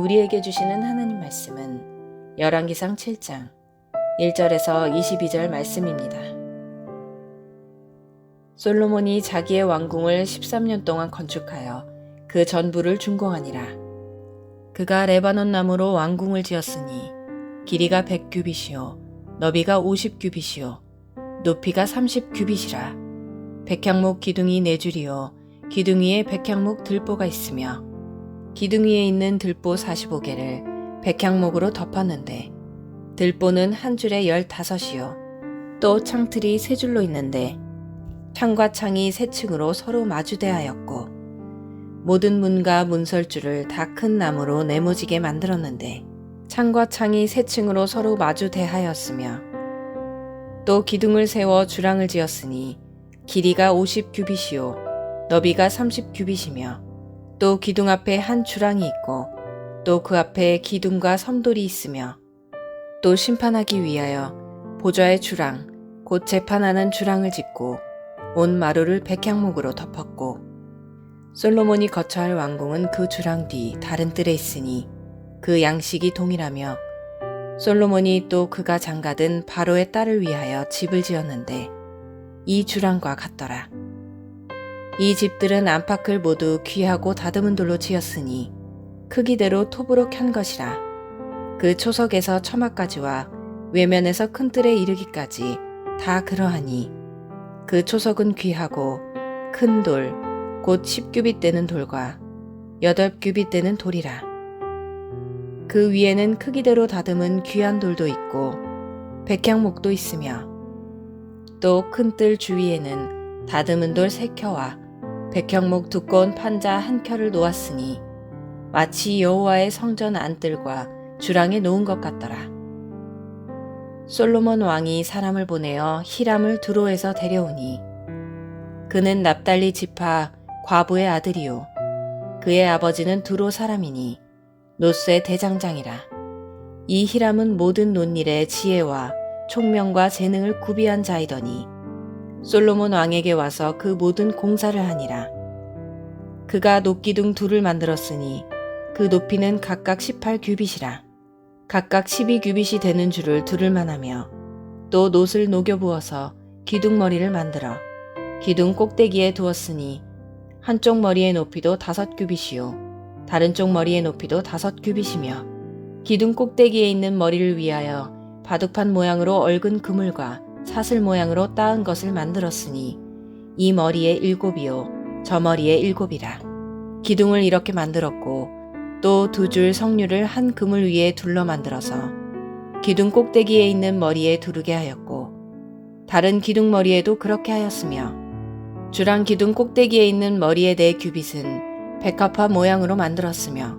우리에게 주시는 하나님 말씀은 열왕기상 7장 1절에서 22절 말씀입니다. 솔로몬이 자기의 왕궁을 13년 동안 건축하여 그 전부를 준공하니라. 그가 레바논 나무로 왕궁을 지었으니 길이가 100규빗이요 너비가 50규빗이요 높이가 30규빗이라. 백향목 기둥이 4줄이요 기둥 위에 백향목 들보가 있으며 기둥 위에 있는 들보 45개를 백향목으로 덮었는데 들보는 한 줄에 15이요 또 창틀이 3줄로 있는데 창과 창이 3층으로 서로 마주대하였고 모든 문과 문설주를 다 큰 나무로 네모지게 만들었는데 창과 창이 3층으로 서로 마주대하였으며 또 기둥을 세워 주랑을 지었으니 길이가 50규빗이요 너비가 30규빗이며 또 기둥 앞에 한 주랑이 있고 또 그 앞에 기둥과 섬돌이 있으며 또 심판하기 위하여 보좌의 주랑 곧 재판하는 주랑을 짓고 온 마루를 백향목으로 덮었고 솔로몬이 거처할 왕궁은 그 주랑 뒤 다른 뜰에 있으니 그 양식이 동일하며 솔로몬이 또 그가 장가든 바로의 딸을 위하여 집을 지었는데 이 주랑과 같더라. 이 집들은 안팎을 모두 귀하고 다듬은 돌로 지었으니 크기대로 톱으로 켠 것이라. 그 초석에서 처마까지와 외면에서 큰 뜰에 이르기까지 다 그러하니 그 초석은 귀하고 큰 돌, 곧 10규빗 되는 돌과 8규빗 되는 돌이라. 그 위에는 크기대로 다듬은 귀한 돌도 있고 백향목도 있으며 또 큰 뜰 주위에는 다듬은 돌 3켜와 백향목 두꺼운 판자 1켜를 놓았으니 마치 여호와의 성전 안뜰과 주랑에 놓은 것 같더라. 솔로몬 왕이 사람을 보내어 히람을 두로에서 데려오니 그는 납달리 지파 과부의 아들이요 그의 아버지는 두로 사람이니 노스의 대장장이라. 이 히람은 모든 논일의 지혜와 총명과 재능을 구비한 자이더니 솔로몬 왕에게 와서 그 모든 공사를 하니라. 그가 녹기둥 둘을 만들었으니 그 높이는 각각 18규빗이라. 각각 12규빗이 되는 줄을 두를만 하며 또 놋을 녹여 부어서 기둥머리를 만들어 기둥 꼭대기에 두었으니 한쪽 머리의 높이도 5규빗이요 다른 쪽 머리의 높이도 5규빗이며 기둥 꼭대기에 있는 머리를 위하여 바둑판 모양으로 얽은 그물과 사슬 모양으로 따은 것을 만들었으니 이 머리에 7이요 저 머리에 7이라. 기둥을 이렇게 만들었고 또 2줄 석류를 한 그물 위에 둘러 만들어서 기둥 꼭대기에 있는 머리에 두르게 하였고 다른 기둥 머리에도 그렇게 하였으며 주랑 기둥 꼭대기에 있는 머리의 4규빗은 백합화 모양으로 만들었으며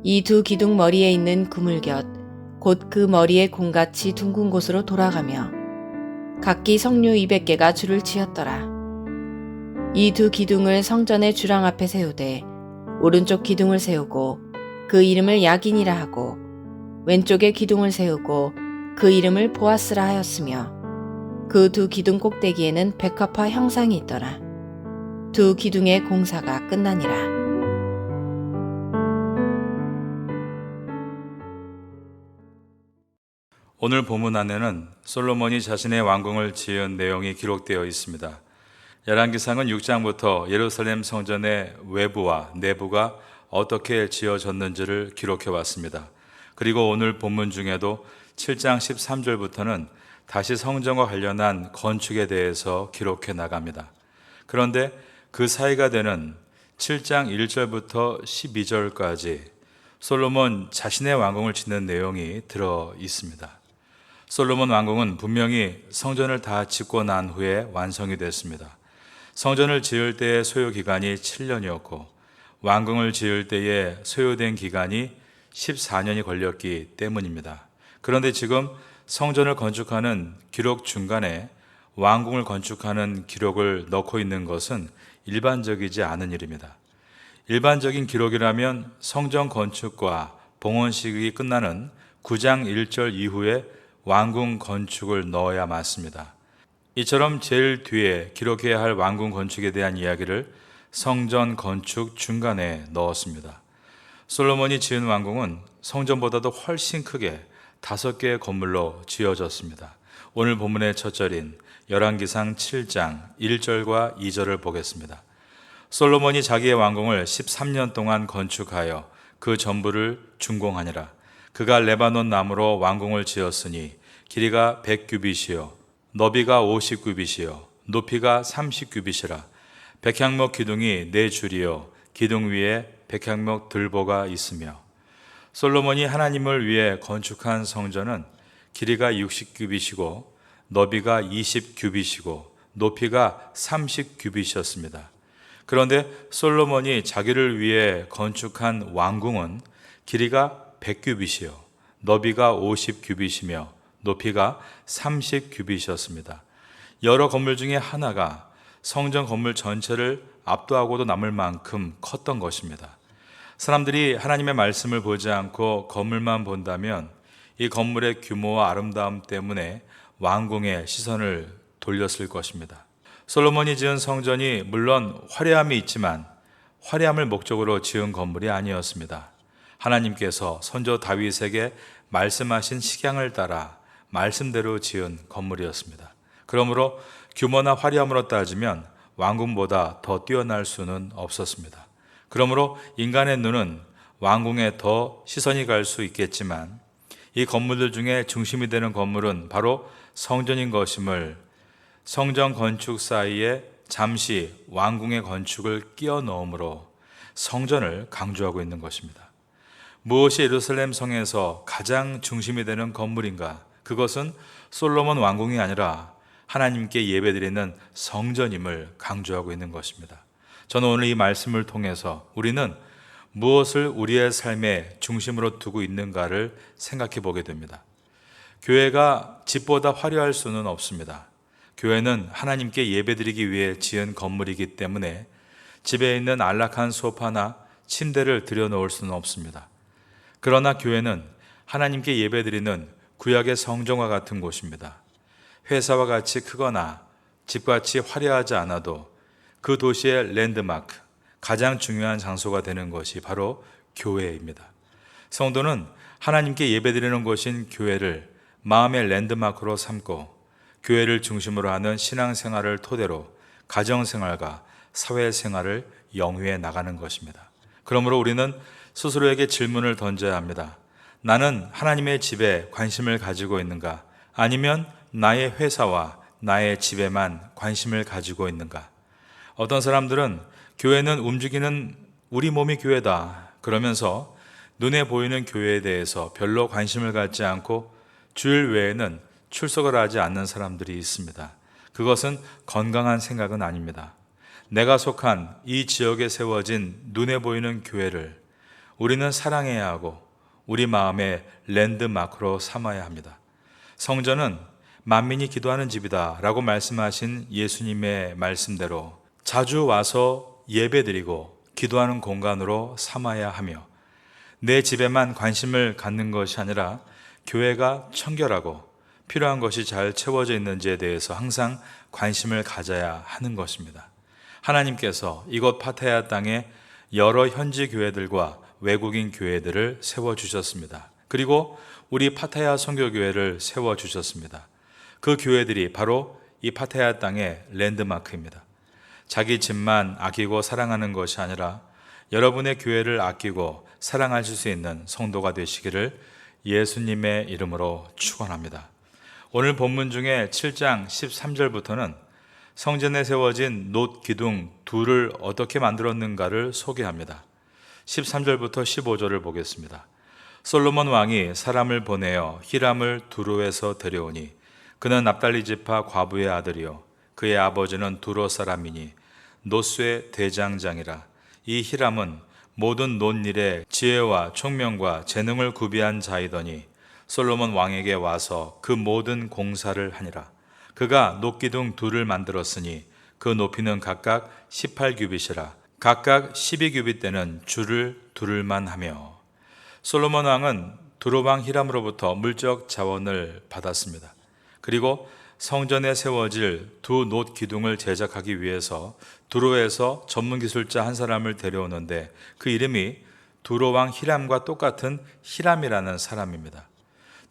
이 2 기둥 머리에 있는 그물 곁 곧 그 머리의 공같이 둥근 곳으로 돌아가며 각기 석류 200개가 줄을 치었더라. 이 2 기둥을 성전의 주랑 앞에 세우되 오른쪽 기둥을 세우고 그 이름을 야긴이라 하고 왼쪽에 기둥을 세우고 그 이름을 보아스라 하였으며 그 2 기둥 꼭대기에는 백합화 형상이 있더라. 2 기둥의 공사가 끝나니라. 오늘 본문 안에는 솔로몬이 자신의 왕궁을 지은 내용이 기록되어 있습니다. 열왕기상은 6장부터 예루살렘 성전의 외부와 내부가 어떻게 지어졌는지를 기록해 왔습니다. 그리고 오늘 본문 중에도 7장 13절부터는 다시 성전과 관련한 건축에 대해서 기록해 나갑니다. 그런데 그 사이가 되는 7장 1절부터 12절까지 솔로몬 자신의 왕궁을 짓는 내용이 들어 있습니다. 솔로몬 왕궁은 분명히 성전을 다 짓고 난 후에 완성이 됐습니다. 성전을 지을 때의 소요 기간이 7년이었고 왕궁을 지을 때에 소요된 기간이 14년이 걸렸기 때문입니다. 그런데 지금 성전을 건축하는 기록 중간에 왕궁을 건축하는 기록을 넣고 있는 것은 일반적이지 않은 일입니다. 일반적인 기록이라면 성전 건축과 봉헌식이 끝나는 9장 1절 이후에 왕궁 건축을 넣어야 맞습니다. 이처럼 제일 뒤에 기록해야 할 왕궁 건축에 대한 이야기를 성전 건축 중간에 넣었습니다. 솔로몬이 지은 왕궁은 성전보다도 훨씬 크게 5개의 건물로 지어졌습니다. 오늘 본문의 첫 절인 열왕기상 7장 1절과 2절을 보겠습니다. 솔로몬이 자기의 왕궁을 13년 동안 건축하여 그 전부를 준공하니라. 그가 레바논 나무로 왕궁을 지었으니 길이가 100규빗이요 너비가 50규빗이요 높이가 30규빗이라. 백향목 기둥이 4줄이요 기둥 위에 백향목 들보가 있으며. 솔로몬이 하나님을 위해 건축한 성전은 길이가 60규빗이고 너비가 20규빗이고 높이가 30규빗이었습니다. 그런데 솔로몬이 자기를 위해 건축한 왕궁은 길이가 100규빗이요 너비가 50규빗이며 높이가 30규빗이었습니다. 여러 건물 중에 하나가 성전 건물 전체를 압도하고도 남을 만큼 컸던 것입니다. 사람들이 하나님의 말씀을 보지 않고 건물만 본다면 이 건물의 규모와 아름다움 때문에 왕궁에 시선을 돌렸을 것입니다. 솔로몬이 지은 성전이 물론 화려함이 있지만 화려함을 목적으로 지은 건물이 아니었습니다. 하나님께서 선조 다윗에게 말씀하신 식양을 따라 말씀대로 지은 건물이었습니다. 그러므로 규모나 화려함으로 따지면 왕궁보다 더 뛰어날 수는 없었습니다. 그러므로 인간의 눈은 왕궁에 더 시선이 갈 수 있겠지만 이 건물들 중에 중심이 되는 건물은 바로 성전인 것임을 성전 건축 사이에 잠시 왕궁의 건축을 끼워 넣음으로 성전을 강조하고 있는 것입니다. 무엇이 예루살렘 성에서 가장 중심이 되는 건물인가? 그것은 솔로몬 왕궁이 아니라 하나님께 예배드리는 성전임을 강조하고 있는 것입니다. 저는 오늘 이 말씀을 통해서 우리는 무엇을 우리의 삶의 중심으로 두고 있는가를 생각해 보게 됩니다. 교회가 집보다 화려할 수는 없습니다. 교회는 하나님께 예배드리기 위해 지은 건물이기 때문에 집에 있는 안락한 소파나 침대를 들여놓을 수는 없습니다. 그러나 교회는 하나님께 예배드리는 구약의 성전과 같은 곳입니다. 회사와 같이 크거나 집같이 화려하지 않아도 그 도시의 랜드마크, 가장 중요한 장소가 되는 것이 바로 교회입니다. 성도는 하나님께 예배드리는 곳인 교회를 마음의 랜드마크로 삼고 교회를 중심으로 하는 신앙생활을 토대로 가정생활과 사회생활을 영위해 나가는 것입니다. 그러므로 우리는 스스로에게 질문을 던져야 합니다. 나는 하나님의 집에 관심을 가지고 있는가? 아니면 나의 회사와 나의 집에만 관심을 가지고 있는가? 어떤 사람들은 교회는 움직이는 우리 몸이 교회다 그러면서 눈에 보이는 교회에 대해서 별로 관심을 갖지 않고 주일 외에는 출석을 하지 않는 사람들이 있습니다. 그것은 건강한 생각은 아닙니다. 내가 속한 이 지역에 세워진 눈에 보이는 교회를 우리는 사랑해야 하고 우리 마음의 랜드마크로 삼아야 합니다. 성전은 만민이 기도하는 집이다 라고 말씀하신 예수님의 말씀대로 자주 와서 예배드리고 기도하는 공간으로 삼아야 하며 내 집에만 관심을 갖는 것이 아니라 교회가 청결하고 필요한 것이 잘 채워져 있는지에 대해서 항상 관심을 가져야 하는 것입니다. 하나님께서 이곳 파타야 땅에 여러 현지 교회들과 외국인 교회들을 세워주셨습니다. 그리고 우리 파타야 선교교회를 세워주셨습니다. 그 교회들이 바로 이 파타야 땅의 랜드마크입니다. 자기 집만 아끼고 사랑하는 것이 아니라 여러분의 교회를 아끼고 사랑하실 수 있는 성도가 되시기를 예수님의 이름으로 축원합니다. 오늘 본문 중에 7장 13절부터는 성전에 세워진 놋 기둥 둘을 어떻게 만들었는가를 소개합니다. 13절부터 15절을 보겠습니다. 솔로몬 왕이 사람을 보내어 히람을 두로에서 데려오니 그는 납달리 지파 과부의 아들이요 그의 아버지는 두로 사람이니 놋쇠 대장장이라. 이 히람은 모든 놋일에 지혜와 총명과 재능을 구비한 자이더니 솔로몬 왕에게 와서 그 모든 공사를 하니라. 그가 놋기둥 둘을 만들었으니 그 높이는 각각 18규빗이라. 각각 12규빗 되는 줄을 두를만 하며. 솔로몬 왕은 두로 왕 히람으로부터 물적 자원을 받았습니다. 그리고 성전에 세워질 두 놋 기둥을 제작하기 위해서 두로에서 전문 기술자 한 사람을 데려오는데 그 이름이 두로 왕 히람과 똑같은 히람이라는 사람입니다.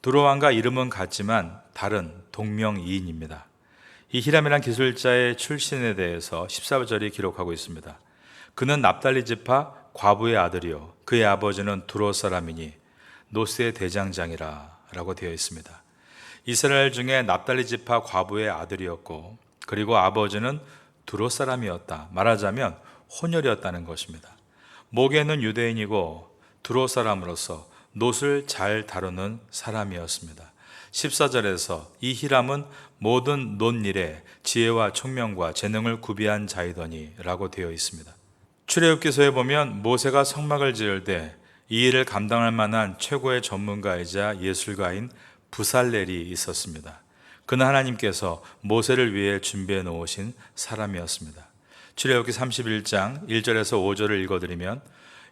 두로 왕과 이름은 같지만 다른 동명이인입니다. 이 히람이란 기술자의 출신에 대해서 14절이 기록하고 있습니다. 그는 납달리 지파 과부의 아들이요 그의 아버지는 두로 사람이니 노스의 대장장이라 라고 되어 있습니다. 이스라엘 중에 납달리 지파 과부의 아들이었고 그리고 아버지는 두로 사람이었다. 말하자면 혼혈이었다는 것입니다. 모계는 유대인이고 두로 사람으로서 놋을 잘 다루는 사람이었습니다. 14절에서 이 히람은 모든 놋일에 지혜와 총명과 재능을 구비한 자이더니 라고 되어 있습니다. 출애굽기서에 보면 모세가 성막을 지을 때 이 일을 감당할 만한 최고의 전문가이자 예술가인 부살렐이 있었습니다. 그는 하나님께서 모세를 위해 준비해 놓으신 사람이었습니다. 출애굽기 31장 1절에서 5절을 읽어드리면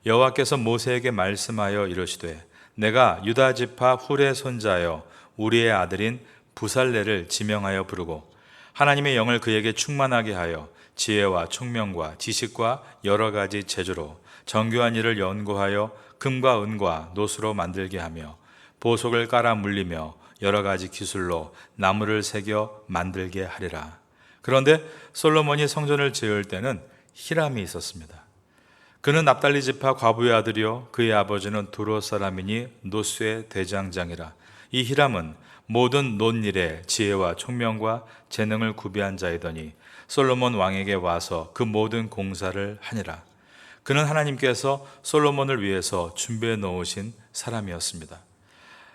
여호와께서 모세에게 말씀하여 이르시되 내가 유다 지파 훌의 손자여 우리의 아들인 부살렐을 지명하여 부르고 하나님의 영을 그에게 충만하게 하여 지혜와 총명과 지식과 여러 가지 재주로 정교한 일을 연구하여 금과 은과 놋으로 만들게 하며 보석을 깔아 물리며 여러 가지 기술로 나무를 새겨 만들게 하리라. 그런데 솔로몬이 성전을 지을 때는 히람이 있었습니다. 그는 납달리 지파 과부의 아들이요 그의 아버지는 두로 사람이니 노스의 대장장이라. 이 히람은 모든 놋일에 지혜와 총명과 재능을 구비한 자이더니 솔로몬 왕에게 와서 그 모든 공사를 하니라. 그는 하나님께서 솔로몬을 위해서 준비해 놓으신 사람이었습니다.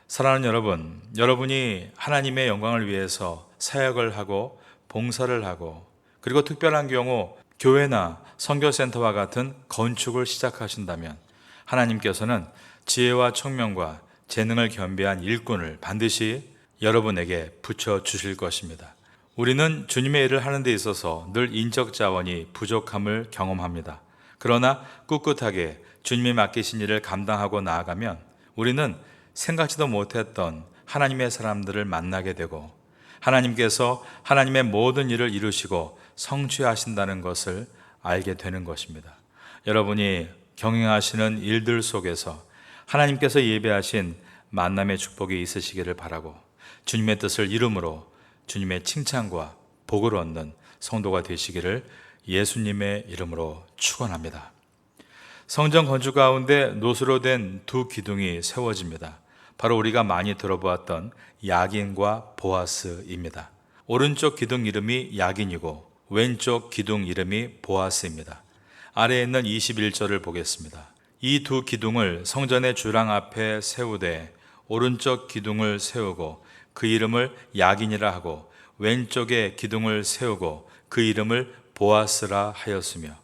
사랑하는 여러분, 여러분이 하나님의 영광을 위해서 사역을 하고 봉사를 하고 그리고 특별한 경우 교회나 선교센터와 같은 건축을 시작하신다면 하나님께서는 지혜와 총명과 재능을 겸비한 일꾼을 반드시 여러분에게 붙여주실 것입니다. 우리는 주님의 일을 하는 데 있어서 늘 인적 자원이 부족함을 경험합니다. 그러나 꿋꿋하게 주님이 맡기신 일을 감당하고 나아가면 우리는 생각지도 못했던 하나님의 사람들을 만나게 되고 하나님께서 하나님의 모든 일을 이루시고 성취하신다는 것을 알게 되는 것입니다. 여러분이 경영하시는 일들 속에서 하나님께서 예배하신 만남의 축복이 있으시기를 바라고 주님의 뜻을 이름으로 주님의 칭찬과 복을 얻는 성도가 되시기를 예수님의 이름으로 축원합니다. 성전 건축 가운데 놋으로 된 두 기둥이 세워집니다. 바로 우리가 많이 들어보았던 야긴과 보아스입니다. 오른쪽 기둥 이름이 야긴이고 왼쪽 기둥 이름이 보아스입니다. 아래에 있는 21절을 보겠습니다. 이 두 기둥을 성전의 주랑 앞에 세우되 오른쪽 기둥을 세우고 그 이름을 야긴이라 하고 왼쪽에 기둥을 세우고 그 이름을 보아스라 하였으며.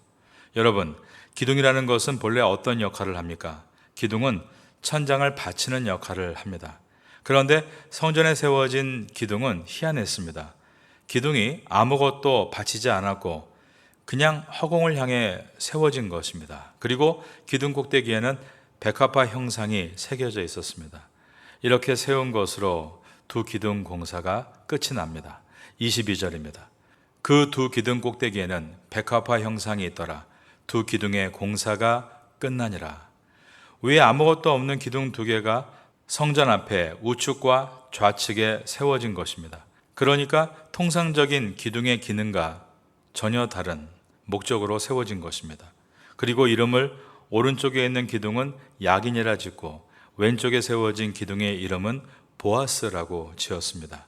여러분, 기둥이라는 것은 본래 어떤 역할을 합니까? 기둥은 천장을 받치는 역할을 합니다. 그런데 성전에 세워진 기둥은 희한했습니다. 기둥이 아무것도 받치지 않았고 그냥 허공을 향해 세워진 것입니다. 그리고 기둥 꼭대기에는 백합화 형상이 새겨져 있었습니다. 이렇게 세운 것으로 두 기둥 공사가 끝이 납니다. 22절입니다. 그 두 기둥 꼭대기에는 백합화 형상이 있더라. 두 기둥의 공사가 끝나니라. 위에 아무것도 없는 기둥 두 개가 성전 앞에 우측과 좌측에 세워진 것입니다. 그러니까 통상적인 기둥의 기능과 전혀 다른 목적으로 세워진 것입니다. 그리고 이름을 오른쪽에 있는 기둥은 야긴이라 짓고 왼쪽에 세워진 기둥의 이름은 보아스라고 지었습니다.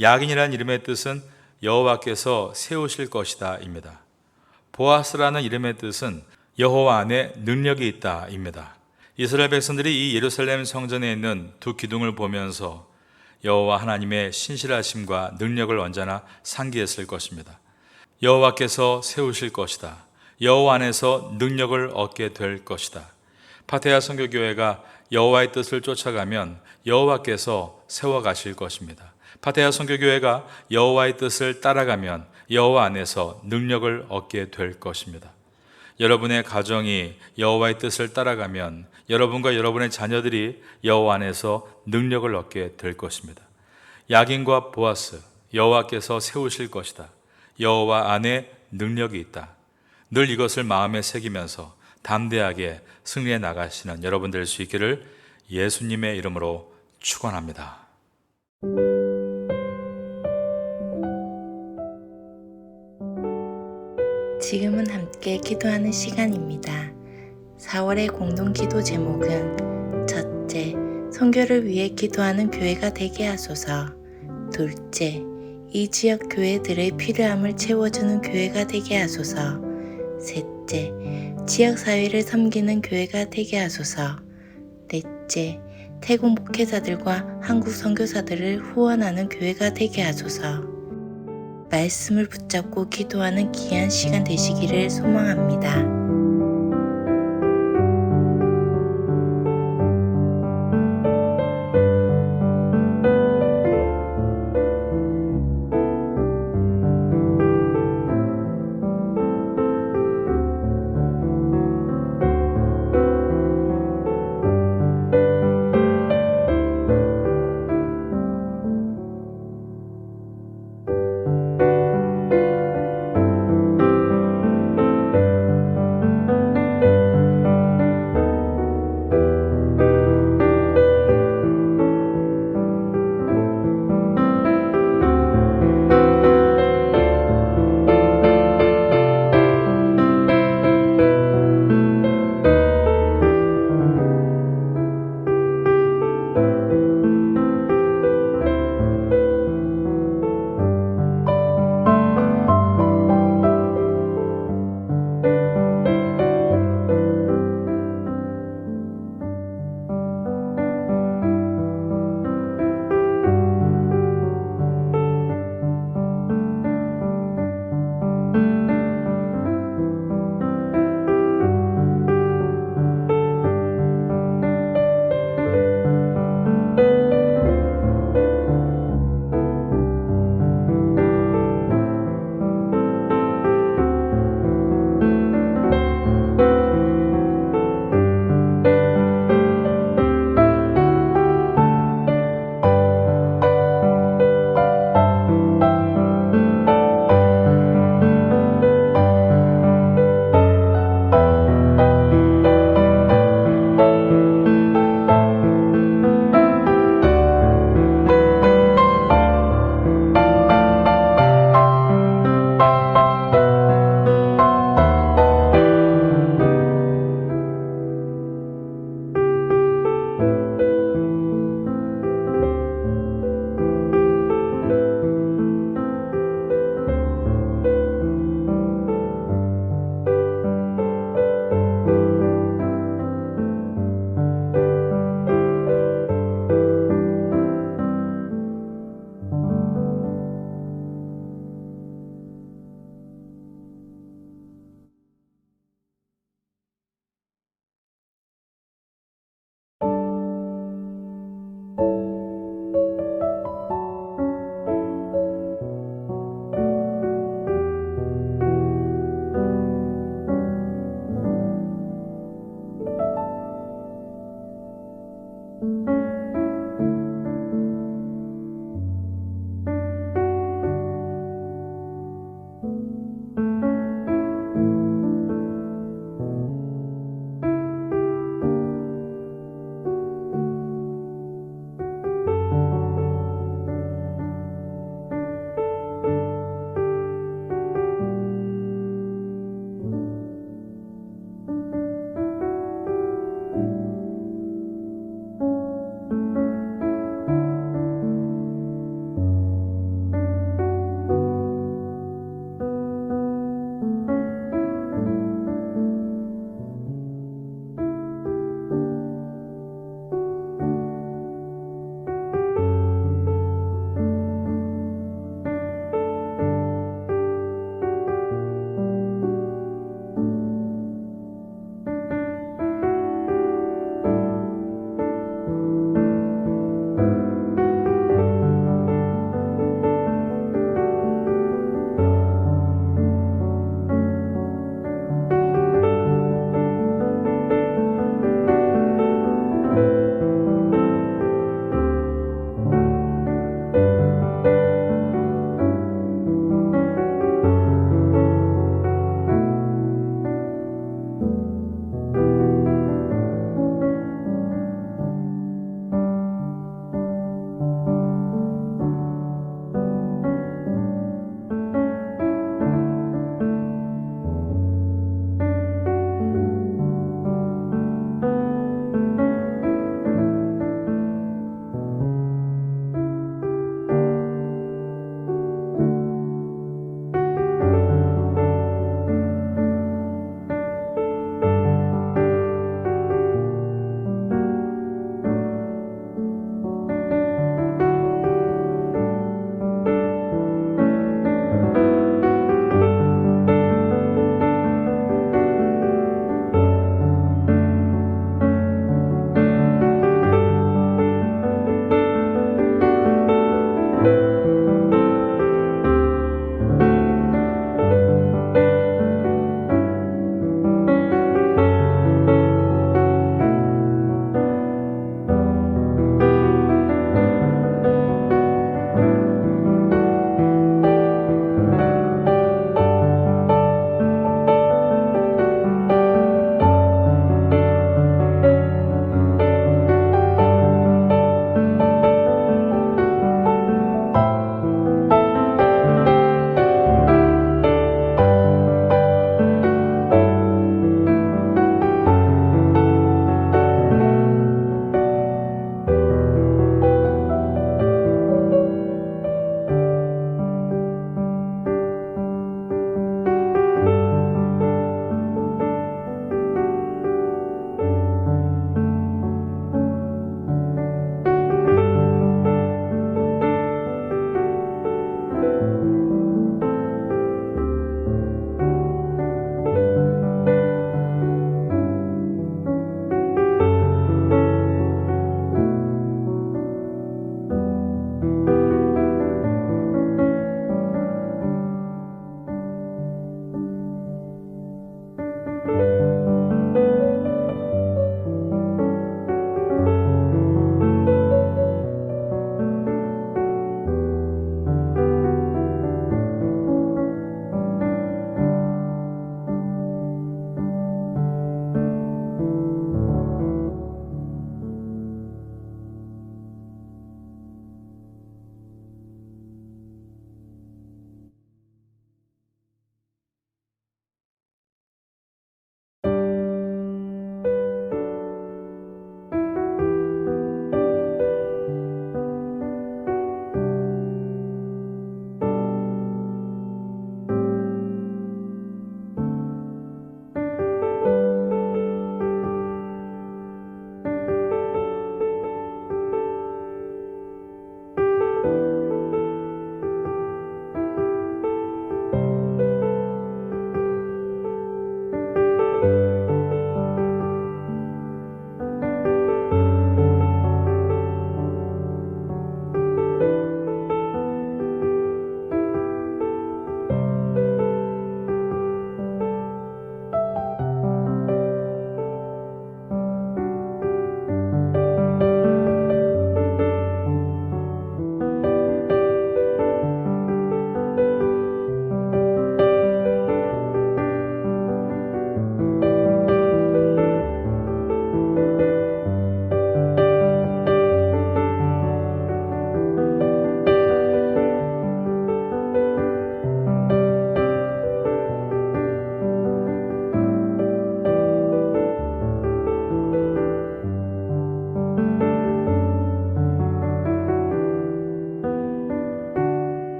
야긴이라는 이름의 뜻은 여호와께서 세우실 것이다 입니다. 보아스라는 이름의 뜻은 여호와 안에 능력이 있다 입니다. 이스라엘 백성들이 이 예루살렘 성전에 있는 두 기둥을 보면서 여호와 하나님의 신실하심과 능력을 언제나 상기했을 것입니다. 여호와께서 세우실 것이다. 여호와 안에서 능력을 얻게 될 것이다. 파테아 선교교회가 여호와의 뜻을 쫓아가면 여호와께서 세워가실 것입니다. 파테아 선교교회가 여호와의 뜻을 따라가면 여호와 안에서 능력을 얻게 될 것입니다. 여러분의 가정이 여호와의 뜻을 따라가면 여러분과 여러분의 자녀들이 여호와 안에서 능력을 얻게 될 것입니다. 야긴과 보아스, 여호와께서 세우실 것이다. 여호와 안에 능력이 있다. 늘 이것을 마음에 새기면서 담대하게 승리해 나가시는 여러분 될 수 있기를 예수님의 이름으로 축원합니다. 지금은 함께 기도하는 시간입니다. 4월의 공동 기도 제목은 첫째, 선교를 위해 기도하는 교회가 되게 하소서. 둘째, 이 지역 교회들의 필요함을 채워주는 교회가 되게 하소서. 셋째, 지역 사회를 섬기는 교회가 되게 하소서. 넷째, 태국 목회자들과 한국 선교사들을 후원하는 교회가 되게 하소서. 말씀을 붙잡고 기도하는 귀한 시간 되시기를 소망합니다.